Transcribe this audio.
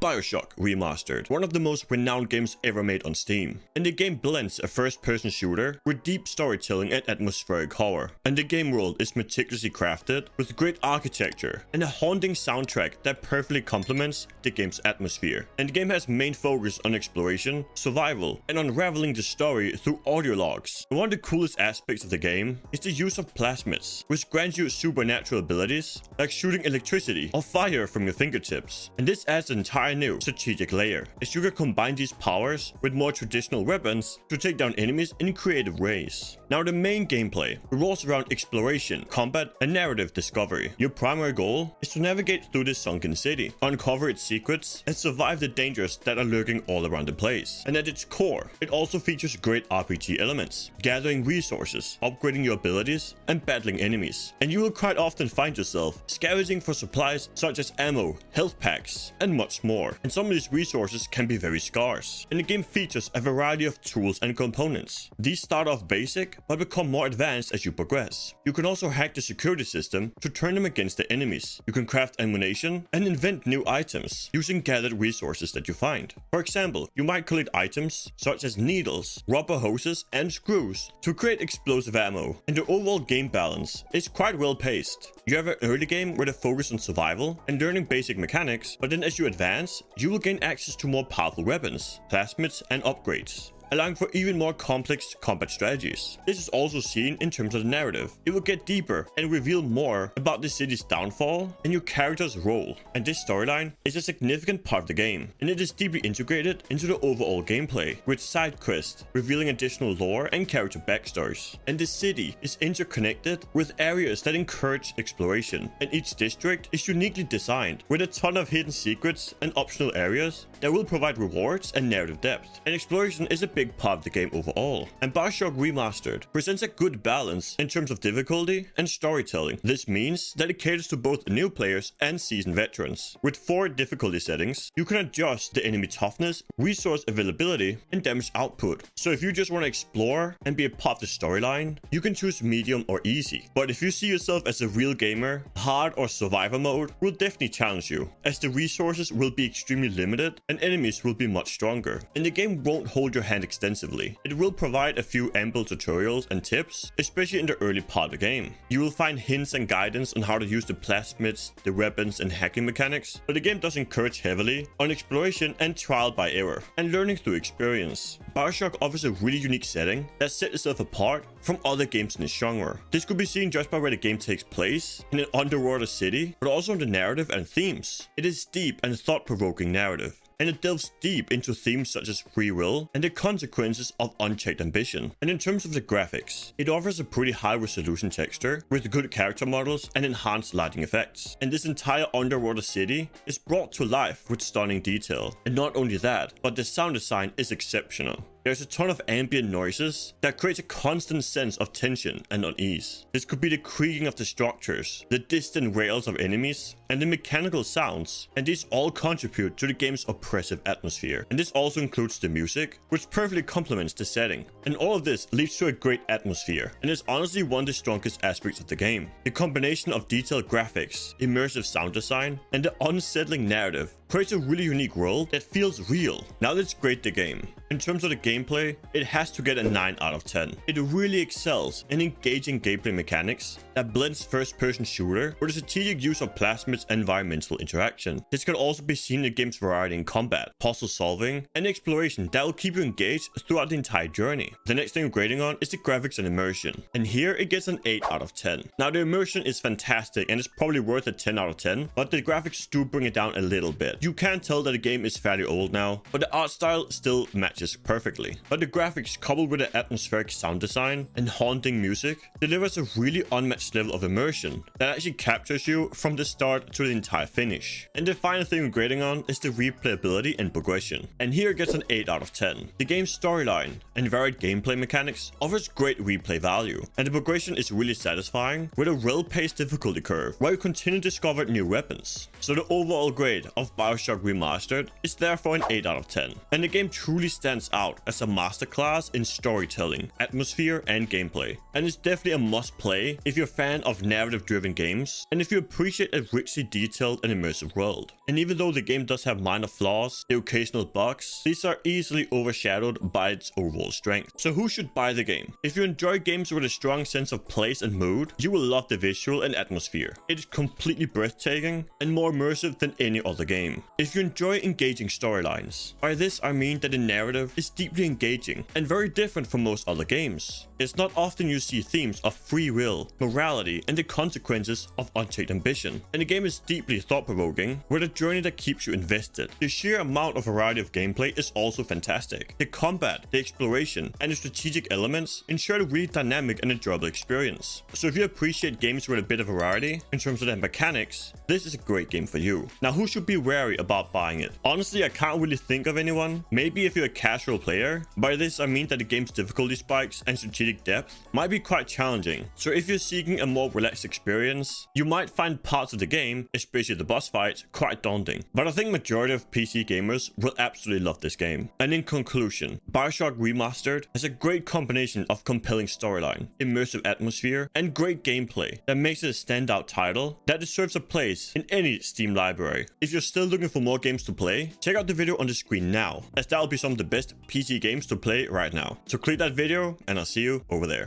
BioShock Remastered, one of the most renowned games ever made on Steam. And the game blends a first-person shooter with deep storytelling and atmospheric horror. And the game world is meticulously crafted with great architecture and a haunting soundtrack that perfectly complements the game's atmosphere. And the game has main focus on exploration, survival, and unraveling the story through audio logs. And one of the coolest aspects of the game is the use of plasmids, which grants you supernatural abilities like shooting electricity or fire from your fingertips. And this adds an entire new strategic layer, as you can combine these powers with more traditional weapons to take down enemies in creative ways. Now, the main gameplay revolves around exploration, combat, and narrative discovery. Your primary goal is to navigate through this sunken city, uncover its secrets, and survive the dangers that are lurking all around the place. And at its core, it also features great RPG elements, gathering resources, upgrading your abilities, and battling enemies. And you will quite often find yourself scavenging for supplies such as ammo, health packs, and much more. And some of these resources can be very scarce. And the game features a variety of tools and components. These start off basic, but become more advanced as you progress. You can also hack the security system to turn them against the enemies. You can craft ammunition and invent new items using gathered resources that you find. For example, you might collect items such as needles, rubber hoses, and screws to create explosive ammo. And the overall game balance is quite well paced. You have an early game where the focus on survival and learning basic mechanics, but then as you advance, you will gain access to more powerful weapons, plasmids, and upgrades, allowing for even more complex combat strategies. This is also seen in terms of the narrative. It will get deeper and reveal more about the city's downfall and your character's role. And this storyline is a significant part of the game, and it is deeply integrated into the overall gameplay, with side quests revealing additional lore and character backstories. And the city is interconnected with areas that encourage exploration, and each district is uniquely designed with a ton of hidden secrets and optional areas that will provide rewards and narrative depth. And exploration is a big part of the game overall, and BioShock Remastered presents a good balance in terms of difficulty and storytelling. This means that it caters to both new players and seasoned veterans. With 4 difficulty settings, you can adjust the enemy toughness, resource availability, and damage output. So if you just want to explore and be a part of the storyline, you can choose medium or easy. But if you see yourself as a real gamer, hard or survivor mode will definitely challenge you, as the resources will be extremely limited and enemies will be much stronger. And the game won't hold your hand extensively. It will provide a few ample tutorials and tips, especially in the early part of the game. You will find hints and guidance on how to use the plasmids, the weapons, and hacking mechanics, but the game does encourage heavily on exploration and trial by error, and learning through experience. BioShock offers a really unique setting that sets itself apart from other games in the genre. This could be seen just by where the game takes place, in an underwater city, but also in the narrative and themes. It is deep and thought-provoking narrative, and it delves deep into themes such as free will and the consequences of unchecked ambition. And in terms of the graphics, it offers a pretty high resolution texture with good character models and enhanced lighting effects. And this entire underwater city is brought to life with stunning detail. And not only that, but the sound design is exceptional. There's a ton of ambient noises that creates a constant sense of tension and unease. This could be the creaking of the structures, the distant wails of enemies, and the mechanical sounds, and these all contribute to the game's oppressive atmosphere. And this also includes the music, which perfectly complements the setting. And all of this leads to a great atmosphere, and is honestly one of the strongest aspects of the game. The combination of detailed graphics, immersive sound design, and the unsettling narrative creates a really unique world that feels real. Now let's grade the game. In terms of the gameplay, it has to get a 9 out of 10. It really excels in engaging gameplay mechanics that blends first-person shooter with a strategic use of plasmids and environmental interaction. This can also be seen in the game's variety in combat, puzzle solving, and exploration that will keep you engaged throughout the entire journey. The next thing we're grading on is the graphics and immersion, and here it gets an 8 out of 10. Now the immersion is fantastic and it's probably worth a 10 out of 10, but the graphics do bring it down a little bit. You can tell that the game is fairly old now, but the art style still matches perfectly. But the graphics, coupled with the atmospheric sound design and haunting music, delivers a really unmatched level of immersion that actually captures you from the start to the entire finish. And the final thing we're grading on is the replayability and progression, and here it gets an 8 out of 10. The game's storyline and varied gameplay mechanics offers great replay value, and the progression is really satisfying with a well-paced difficulty curve where you continue to discover new weapons. So the overall grade of BioShock Remastered is therefore an 8 out of 10, and the game truly stands out as a masterclass in storytelling, atmosphere, and gameplay, and it's definitely a must-play if you're a fan of narrative-driven games and if you appreciate a richly detailed and immersive world. And even though the game does have minor flaws, the occasional bugs, these are easily overshadowed by its overall strength. So who should buy the game? If you enjoy games with a strong sense of place and mood, you will love the visual and atmosphere. It is completely breathtaking and more immersive than any other game. If you enjoy engaging storylines, by this I mean that the narrative is deeply engaging and very different from most other games. It's not often you see themes of free will, morality, and the consequences of unchecked ambition. And the game is deeply thought-provoking, with a journey that keeps you invested. The sheer amount of variety of gameplay is also fantastic. The combat, the exploration, and the strategic elements ensure a really dynamic and enjoyable experience. So if you appreciate games with a bit of variety in terms of their mechanics, this is a great game for you. Now, who should be wary about buying it? Honestly, I can't really think of anyone. Maybe if you're a casual player. By this I mean that the game's difficulty spikes and strategic depth might be quite challenging. So if you're seeking a more relaxed experience, you might find parts of the game, especially the boss fights, quite daunting. But I think majority of PC gamers will absolutely love this game. And in conclusion, BioShock Remastered has a great combination of compelling storyline, immersive atmosphere, and great gameplay that makes it a standout title that deserves a place in any Steam library. If you're still looking for more games to play, check out the video on the screen now, as that will be some of the best PC games to play right now. So click that video and I'll see you over there.